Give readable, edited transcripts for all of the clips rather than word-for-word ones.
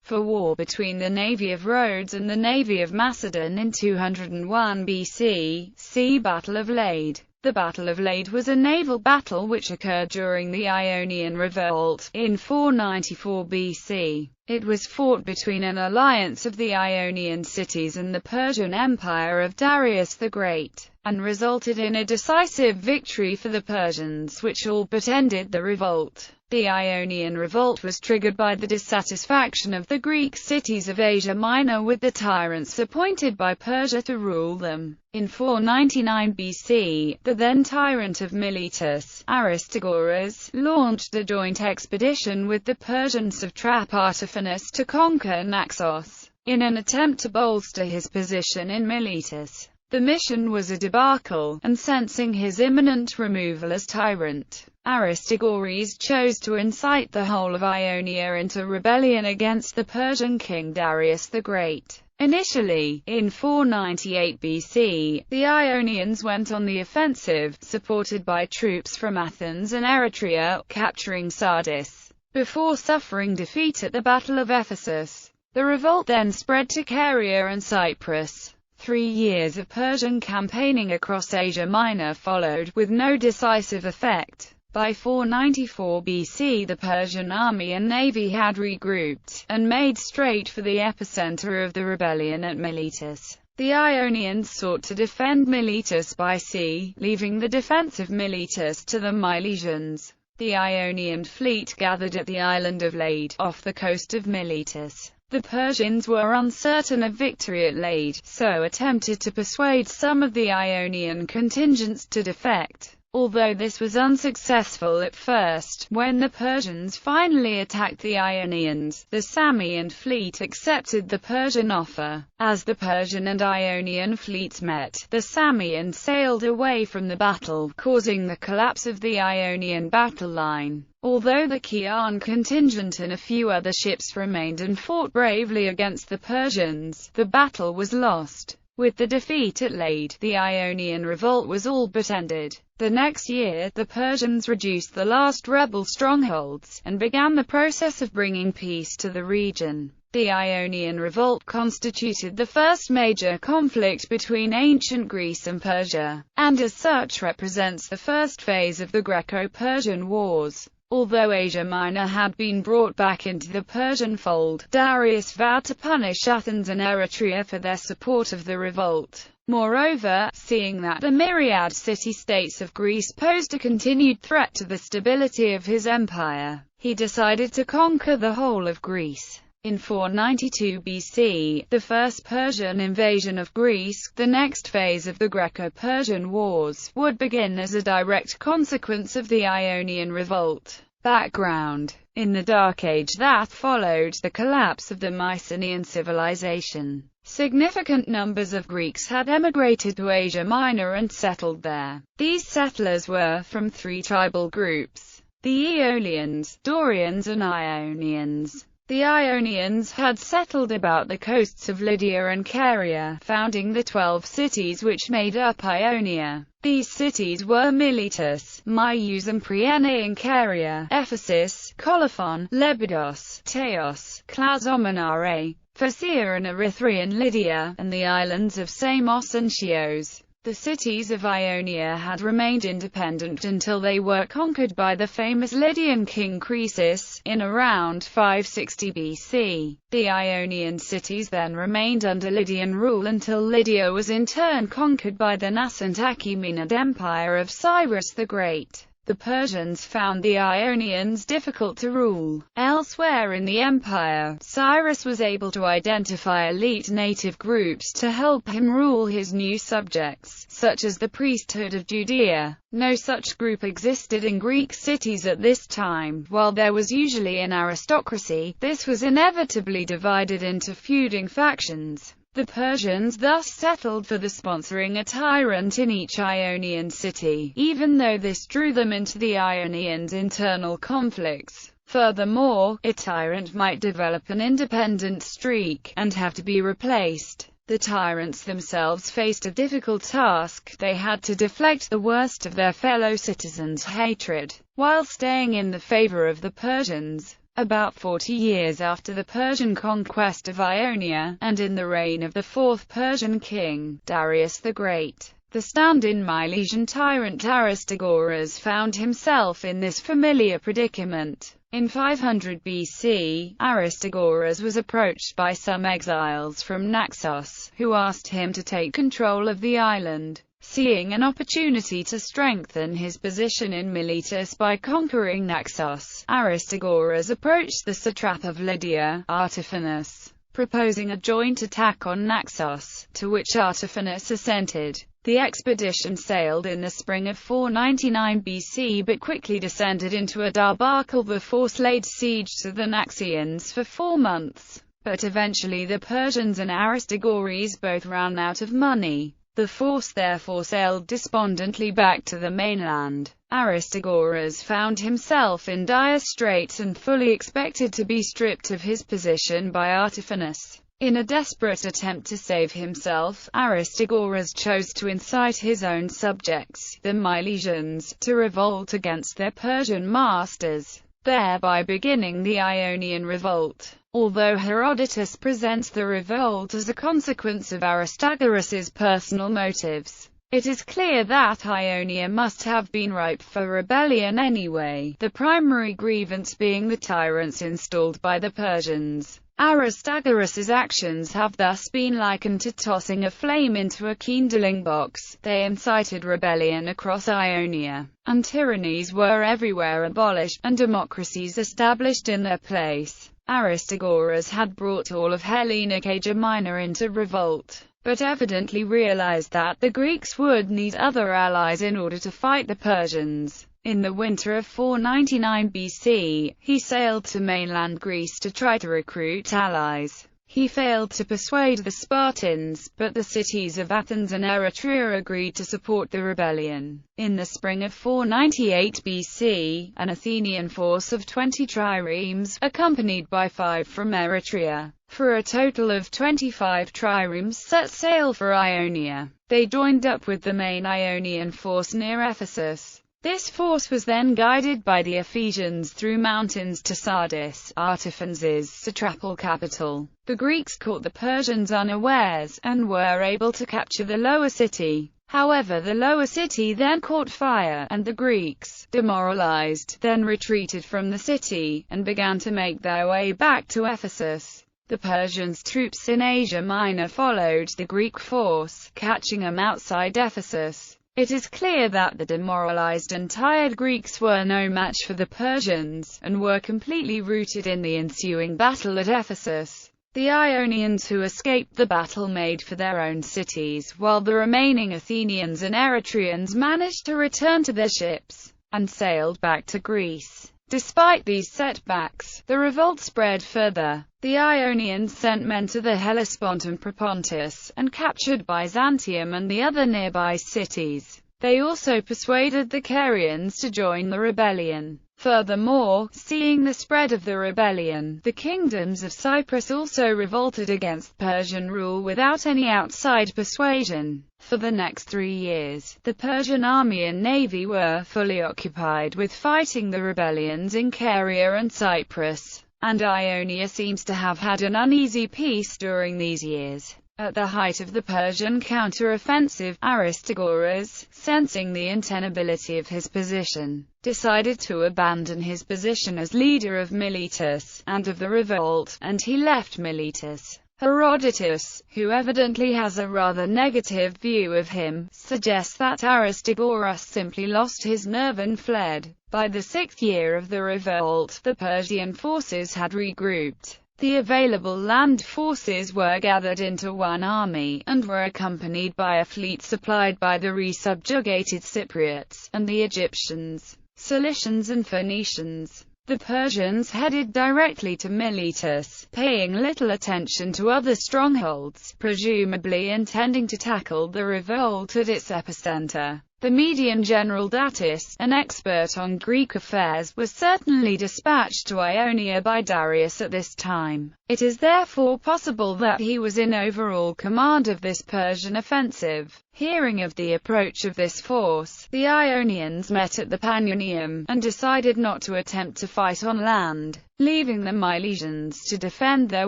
for war between the navy of Rhodes and the navy of Macedon in 201 BC. See Battle of Lade. The Battle of Lade was a naval battle which occurred during the Ionian Revolt, in 494 BC. It was fought between an alliance of the Ionian cities and the Persian Empire of Darius the Great, and resulted in a decisive victory for the Persians, which all but ended the revolt. The Ionian Revolt was triggered by the dissatisfaction of the Greek cities of Asia Minor with the tyrants appointed by Persia to rule them. In 499 BC, the then tyrant of Miletus, Aristagoras, launched a joint expedition with the Persian satrap Artaphernes to conquer Naxos, in an attempt to bolster his position in Miletus. The mission was a debacle, and sensing his imminent removal as tyrant, Aristagoras chose to incite the whole of Ionia into rebellion against the Persian king Darius the Great. Initially, in 498 BC, the Ionians went on the offensive, supported by troops from Athens and Eretria, capturing Sardis, before suffering defeat at the Battle of Ephesus. The revolt then spread to Caria and Cyprus. 3 years of Persian campaigning across Asia Minor followed, with no decisive effect. By 494 BC the Persian army and navy had regrouped, and made straight for the epicenter of the rebellion at Miletus. The Ionians sought to defend Miletus by sea, leaving the defense of Miletus to the Milesians. The Ionian fleet gathered at the island of Lade, off the coast of Miletus. The Persians were uncertain of victory at Lade, so attempted to persuade some of the Ionian contingents to defect. Although this was unsuccessful at first, when the Persians finally attacked the Ionians, the Samian fleet accepted the Persian offer. As the Persian and Ionian fleets met, the Samian sailed away from the battle, causing the collapse of the Ionian battle line. Although the Chian contingent and a few other ships remained and fought bravely against the Persians, the battle was lost. With the defeat at Lade, the Ionian revolt was all but ended. The next year, the Persians reduced the last rebel strongholds, and began the process of bringing peace to the region. The Ionian revolt constituted the first major conflict between ancient Greece and Persia, and as such represents the first phase of the Greco-Persian Wars. Although Asia Minor had been brought back into the Persian fold, Darius vowed to punish Athens and Eretria for their support of the revolt. Moreover, seeing that the myriad city-states of Greece posed a continued threat to the stability of his empire, he decided to conquer the whole of Greece. In 492 BC, the first Persian invasion of Greece, the next phase of the Greco-Persian Wars, would begin as a direct consequence of the Ionian revolt. Background: in the Dark Age that followed the collapse of the Mycenaean civilization, significant numbers of Greeks had emigrated to Asia Minor and settled there. These settlers were from 3 tribal groups: the Aeolians, Dorians and Ionians. The Ionians had settled about the coasts of Lydia and Caria, founding the 12 cities which made up Ionia. These cities were Miletus, Myus and Priene in Caria, Ephesus, Colophon, Lepidos, Teos, Clazomenare, Phasia and Erythrae in Lydia, and the islands of Samos and Chios. The cities of Ionia had remained independent until they were conquered by the famous Lydian king Croesus, in around 560 BC. The Ionian cities then remained under Lydian rule until Lydia was in turn conquered by the nascent Achaemenid Empire of Cyrus the Great. The Persians found the Ionians difficult to rule. Elsewhere in the empire, Cyrus was able to identify elite native groups to help him rule his new subjects, such as the priesthood of Judea. No such group existed in Greek cities at this time. While there was usually an aristocracy, this was inevitably divided into feuding factions. The Persians thus settled for the sponsoring a tyrant in each Ionian city, even though this drew them into the Ionians' internal conflicts. Furthermore, a tyrant might develop an independent streak, and have to be replaced. The tyrants themselves faced a difficult task: they had to deflect the worst of their fellow citizens' hatred, while staying in the favor of the Persians. About 40 years after the Persian conquest of Ionia, and in the reign of the fourth Persian king, Darius the Great, the stand-in Milesian tyrant Aristagoras found himself in this familiar predicament. In 500 BC, Aristagoras was approached by some exiles from Naxos, who asked him to take control of the island. Seeing an opportunity to strengthen his position in Miletus by conquering Naxos, Aristagoras approached the satrap of Lydia, Artaphernes, proposing a joint attack on Naxos, to which Artaphernes assented. The expedition sailed in the spring of 499 BC but quickly descended into a debacle. The force laid siege to the Naxians for 4 months, but eventually the Persians and Aristagoras both ran out of money. The force therefore sailed despondently back to the mainland. Aristagoras found himself in dire straits and fully expected to be stripped of his position by Artaphernes. In a desperate attempt to save himself, Aristagoras chose to incite his own subjects, the Milesians, to revolt against their Persian masters, thereby beginning the Ionian Revolt. Although Herodotus presents the revolt as a consequence of Aristagoras's personal motives, it is clear that Ionia must have been ripe for rebellion anyway, the primary grievance being the tyrants installed by the Persians. Aristagoras's actions have thus been likened to tossing a flame into a kindling box. They incited rebellion across Ionia, and tyrannies were everywhere abolished, and democracies established in their place. Aristagoras had brought all of Hellenic Asia Minor into revolt, but evidently realized that the Greeks would need other allies in order to fight the Persians. In the winter of 499 BC, he sailed to mainland Greece to try to recruit allies. He failed to persuade the Spartans, but the cities of Athens and Eretria agreed to support the rebellion. In the spring of 498 BC, an Athenian force of 20 triremes, accompanied by 5 from Eretria, for a total of 25 triremes, set sail for Ionia. They joined up with the main Ionian force near Ephesus. This force was then guided by the Ephesians through mountains to Sardis, Artaphernes' satrapal capital. The Greeks caught the Persians unawares, and were able to capture the lower city. However, the lower city then caught fire, and the Greeks, demoralized, then retreated from the city, and began to make their way back to Ephesus. The Persians' troops in Asia Minor followed the Greek force, catching them outside Ephesus. It is clear that the demoralized and tired Greeks were no match for the Persians, and were completely routed in the ensuing battle at Ephesus. The Ionians who escaped the battle made for their own cities, while the remaining Athenians and Eretrians managed to return to their ships, and sailed back to Greece. Despite these setbacks, the revolt spread further. The Ionians sent men to the Hellespont and Propontis, and captured Byzantium and the other nearby cities. They also persuaded the Carians to join the rebellion. Furthermore, seeing the spread of the rebellion, the kingdoms of Cyprus also revolted against Persian rule without any outside persuasion. For the next 3 years, the Persian army and navy were fully occupied with fighting the rebellions in Caria and Cyprus, and Ionia seems to have had an uneasy peace during these years. At the height of the Persian counter-offensive, Aristagoras, sensing the untenability of his position, decided to abandon his position as leader of Miletus, and of the revolt, and he left Miletus. Herodotus, who evidently has a rather negative view of him, suggests that Aristagoras simply lost his nerve and fled. By the 6th year of the revolt, the Persian forces had regrouped. The available land forces were gathered into one army, and were accompanied by a fleet supplied by the resubjugated Cypriots, and the Egyptians, Cilicians and Phoenicians. The Persians headed directly to Miletus, paying little attention to other strongholds, presumably intending to tackle the revolt at its epicenter. The Median general Datis, an expert on Greek affairs, was certainly dispatched to Ionia by Darius at this time. It is therefore possible that he was in overall command of this Persian offensive. Hearing of the approach of this force, the Ionians met at the Panionium, and decided not to attempt to fight on land, leaving the Milesians to defend their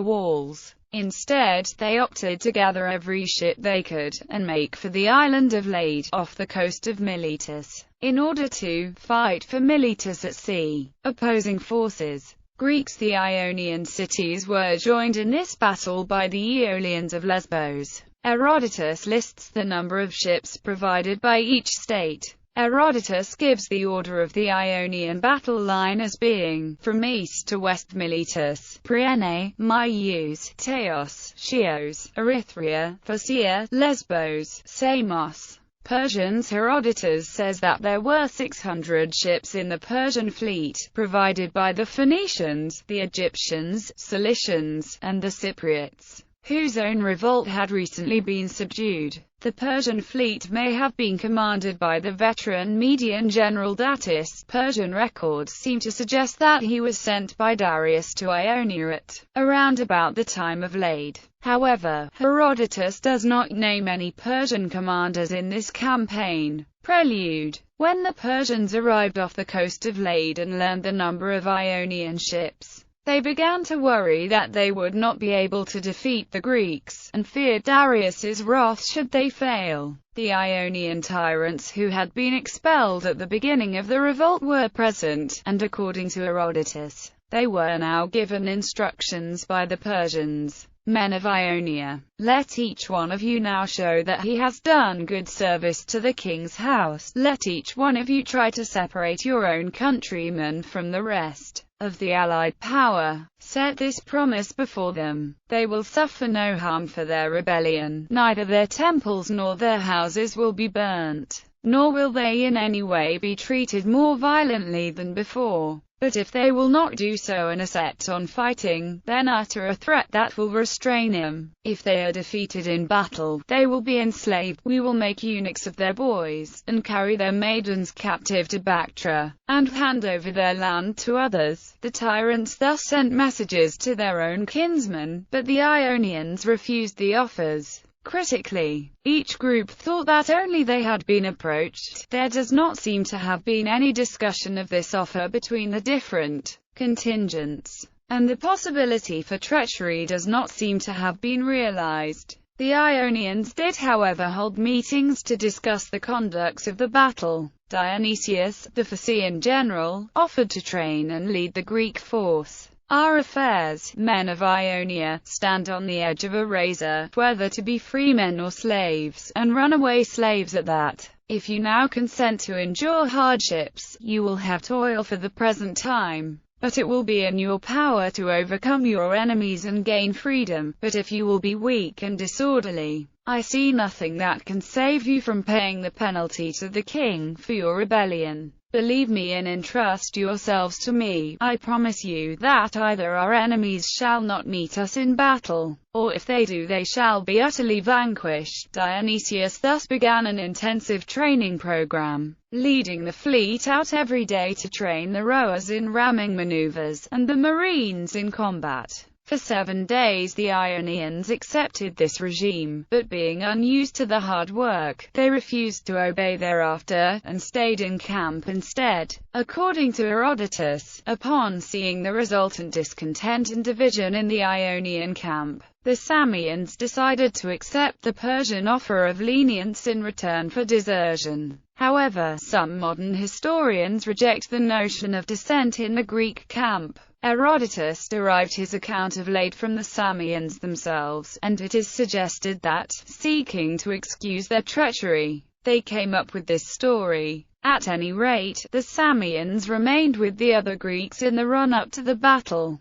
walls. Instead, they opted to gather every ship they could, and make for the island of Lade, off the coast of Miletus, in order to fight for Miletus at sea. Opposing forces. Greeks. The Ionian cities were joined in this battle by the Aeolians of Lesbos. Herodotus lists the number of ships provided by each state. Herodotus gives the order of the Ionian battle line as being, from east to west: Miletus, Priene, Myus, Teos, Chios, Erythrea, Phocaea, Lesbos, Samos. Persians. Herodotus says that there were 600 ships in the Persian fleet, provided by the Phoenicians, the Egyptians, Cilicians, and the Cypriots, whose own revolt had recently been subdued. The Persian fleet may have been commanded by the veteran Median general Datis. Persian records seem to suggest that he was sent by Darius to Ionia at around about the time of Lade. However, Herodotus does not name any Persian commanders in this campaign. Prelude. When the Persians arrived off the coast of Lade and learned the number of Ionian ships, they began to worry that they would not be able to defeat the Greeks, and feared Darius's wrath should they fail. The Ionian tyrants who had been expelled at the beginning of the revolt were present, and according to Herodotus, they were now given instructions by the Persians. Men of Ionia, let each one of you now show that he has done good service to the king's house. Let each one of you try to separate your own countrymen from the rest of the allied power. Set this promise before them: they will suffer no harm for their rebellion, neither their temples nor their houses will be burnt, nor will they in any way be treated more violently than before. But if they will not do so and are set on fighting, then utter a threat that will restrain him. If they are defeated in battle, they will be enslaved. We will make eunuchs of their boys, and carry their maidens captive to Bactra, and hand over their land to others. The tyrants thus sent messages to their own kinsmen, but the Ionians refused the offers. Critically, each group thought that only they had been approached. There does not seem to have been any discussion of this offer between the different contingents, and the possibility for treachery does not seem to have been realized. The Ionians did, however, hold meetings to discuss the conduct of the battle. Dionysius, the Phocaean general, offered to train and lead the Greek force. Our affairs, men of Ionia, stand on the edge of a razor, whether to be free men or slaves, and runaway slaves at that. If you now consent to endure hardships, you will have toil for the present time, but it will be in your power to overcome your enemies and gain freedom. But if you will be weak and disorderly, I see nothing that can save you from paying the penalty to the king for your rebellion. Believe me and entrust yourselves to me. I promise you that either our enemies shall not meet us in battle, or if they do, they shall be utterly vanquished. Dionysius thus began an intensive training program, leading the fleet out every day to train the rowers in ramming maneuvers, and the marines in combat. For 7 days the Ionians accepted this regime, but being unused to the hard work, they refused to obey thereafter, and stayed in camp instead. According to Herodotus, upon seeing the resultant discontent and division in the Ionian camp, the Samians decided to accept the Persian offer of lenience in return for desertion. However, some modern historians reject the notion of dissent in the Greek camp. Herodotus derived his account of Lade from the Samians themselves, and it is suggested that, seeking to excuse their treachery, they came up with this story. At any rate, the Samians remained with the other Greeks in the run-up to the battle.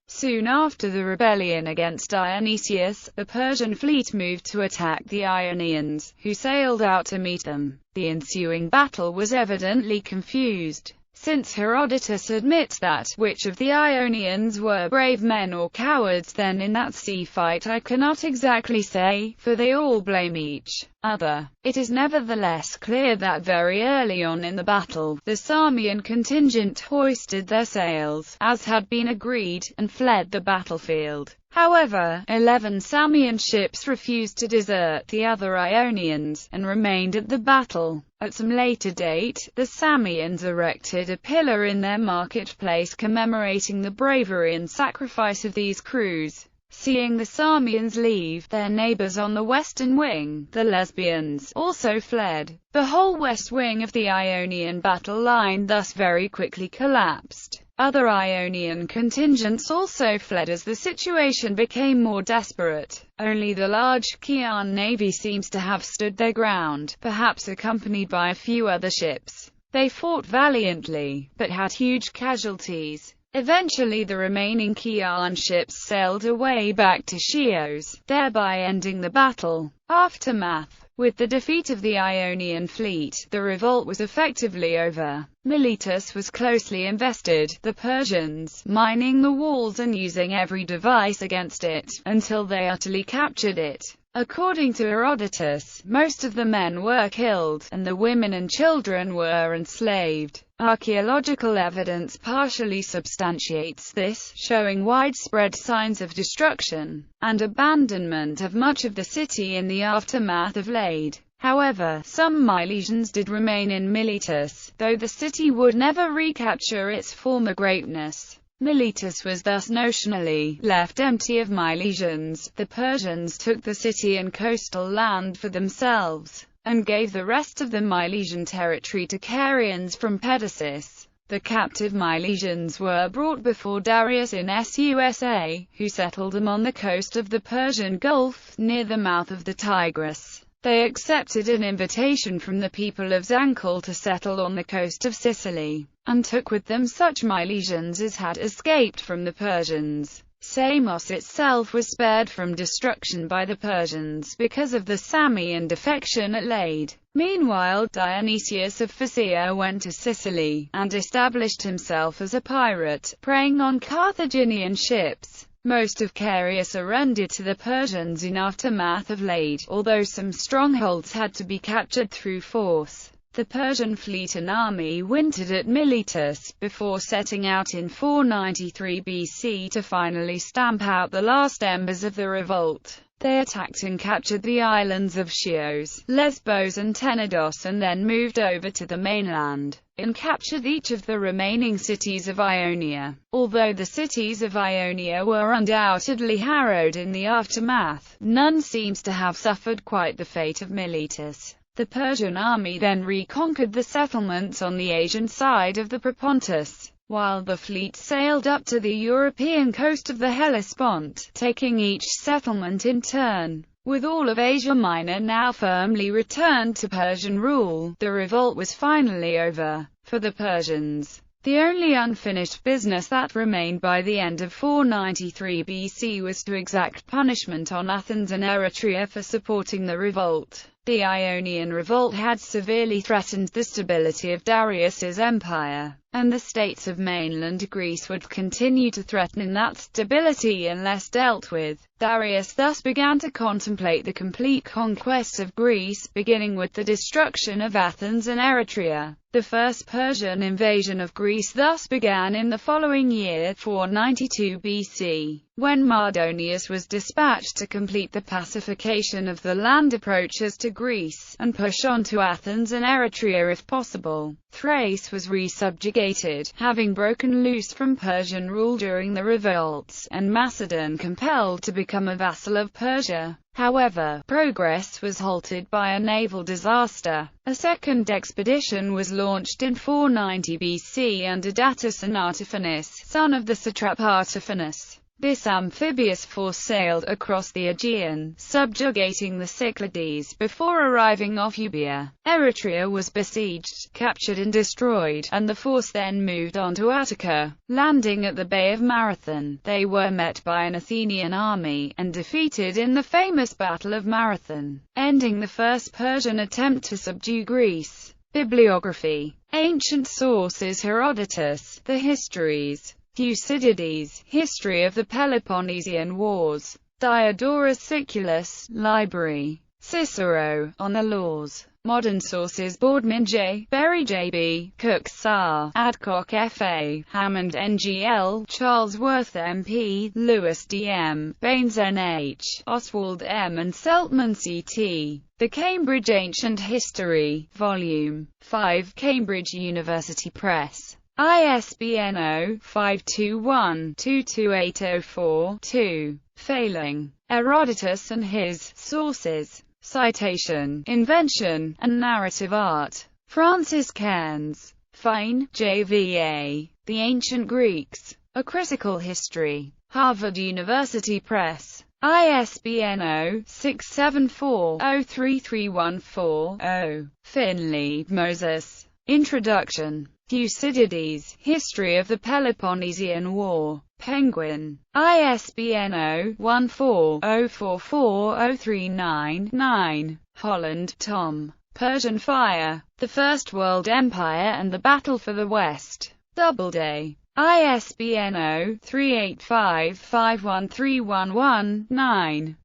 Soon after the rebellion against Dionysius, the Persian fleet moved to attack the Ionians, who sailed out to meet them. The ensuing battle was evidently confused. since Herodotus admits that, which of the Ionians were brave men or cowards then in that sea fight I cannot exactly say, for they all blame each other. It is nevertheless clear that very early on in the battle, the Samian contingent hoisted their sails, as had been agreed, and fled the battlefield. However, 11 Samian ships refused to desert the other Ionians, and remained at the battle. At some later date, the Samians erected a pillar in their marketplace commemorating the bravery and sacrifice of these crews. Seeing the Samians leave, their neighbors on the western wing, the Lesbians, also fled. The whole west wing of the Ionian battle line thus very quickly collapsed. Other Ionian contingents also fled as the situation became more desperate. Only the large Chian navy seems to have stood their ground, perhaps accompanied by a few other ships. They fought valiantly, but had huge casualties. Eventually the remaining Chian ships sailed away back to Chios, thereby ending the battle. Aftermath. With the defeat of the Ionian fleet, the revolt was effectively over. Miletus was closely invested, the Persians mining the walls and using every device against it, until they utterly captured it. According to Herodotus, most of the men were killed, and the women and children were enslaved. Archaeological evidence partially substantiates this, showing widespread signs of destruction and abandonment of much of the city in the aftermath of Lade. However, some Milesians did remain in Miletus, though the city would never recapture its former greatness. Miletus was thus notionally left empty of Milesians. The Persians took the city and coastal land for themselves, and gave the rest of the Milesian territory to Carians from Pedasus. The captive Milesians were brought before Darius in Susa, who settled them on the coast of the Persian Gulf, near the mouth of the Tigris. They accepted an invitation from the people of Zankal to settle on the coast of Sicily, and took with them such Milesians as had escaped from the Persians. Samos itself was spared from destruction by the Persians because of the Samian defection at Lade. Meanwhile, Dionysius of Phaeacia went to Sicily, and established himself as a pirate, preying on Carthaginian ships. Most of Caria surrendered to the Persians in aftermath of Lade, although some strongholds had to be captured through force. The Persian fleet and army wintered at Miletus, before setting out in 493 BC to finally stamp out the last embers of the revolt. They attacked and captured the islands of Chios, Lesbos and Tenedos, and then moved over to the mainland, and captured each of the remaining cities of Ionia. Although the cities of Ionia were undoubtedly harrowed in the aftermath, none seems to have suffered quite the fate of Miletus. The Persian army then reconquered the settlements on the Asian side of the Propontis, while the fleet sailed up to the European coast of the Hellespont, taking each settlement in turn. With all of Asia Minor now firmly returned to Persian rule, the revolt was finally over. For the Persians, the only unfinished business that remained by the end of 493 BC was to exact punishment on Athens and Eretria for supporting the revolt. The Ionian revolt had severely threatened the stability of Darius's empire, and the states of mainland Greece would continue to threaten that stability unless dealt with. Darius thus began to contemplate the complete conquest of Greece, beginning with the destruction of Athens and Eretria. The first Persian invasion of Greece thus began in the following year, 492 BC, when Mardonius was dispatched to complete the pacification of the land approaches to Greece, and push on to Athens and Eretria if possible. Thrace was resubjugated, having broken loose from Persian rule during the revolts, and Macedon compelled to become a vassal of Persia. However, progress was halted by a naval disaster. A second expedition was launched in 490 BC under Datus and Artaphernes, son of the satrap Artaphernes. This amphibious force sailed across the Aegean, subjugating the Cyclades, before arriving off Euboea. Eretria was besieged, captured and destroyed, and the force then moved on to Attica. Landing at the Bay of Marathon, they were met by an Athenian army, and defeated in the famous Battle of Marathon, ending the first Persian attempt to subdue Greece. Bibliography. Ancient sources: Herodotus, The Histories. Thucydides, History of the Peloponnesian Wars. Diodorus Siculus, Library. Cicero, On the Laws. Modern sources: Boardman J., Berry J.B., Cook Sar., Adcock F.A., Hammond N.G.L., Charlesworth M.P., Lewis D.M., Baines N.H., Oswald M. and Seltman C.T. The Cambridge Ancient History, Volume 5, Cambridge University Press. ISBN 0-521-22804-2. Failing. Herodotus and His Sources. Citation, Invention, and Narrative Art. Francis Cairns. Fine, J.V.A. The Ancient Greeks. A Critical History. Harvard University Press. ISBN 0-674-03314-0. Finley, Moses. Introduction. Thucydides, History of the Peloponnesian War. Penguin. ISBN 0-14-044039-9. Holland, Tom. Persian Fire. The First World Empire and the Battle for the West. Doubleday. ISBN 0-385-51311-9.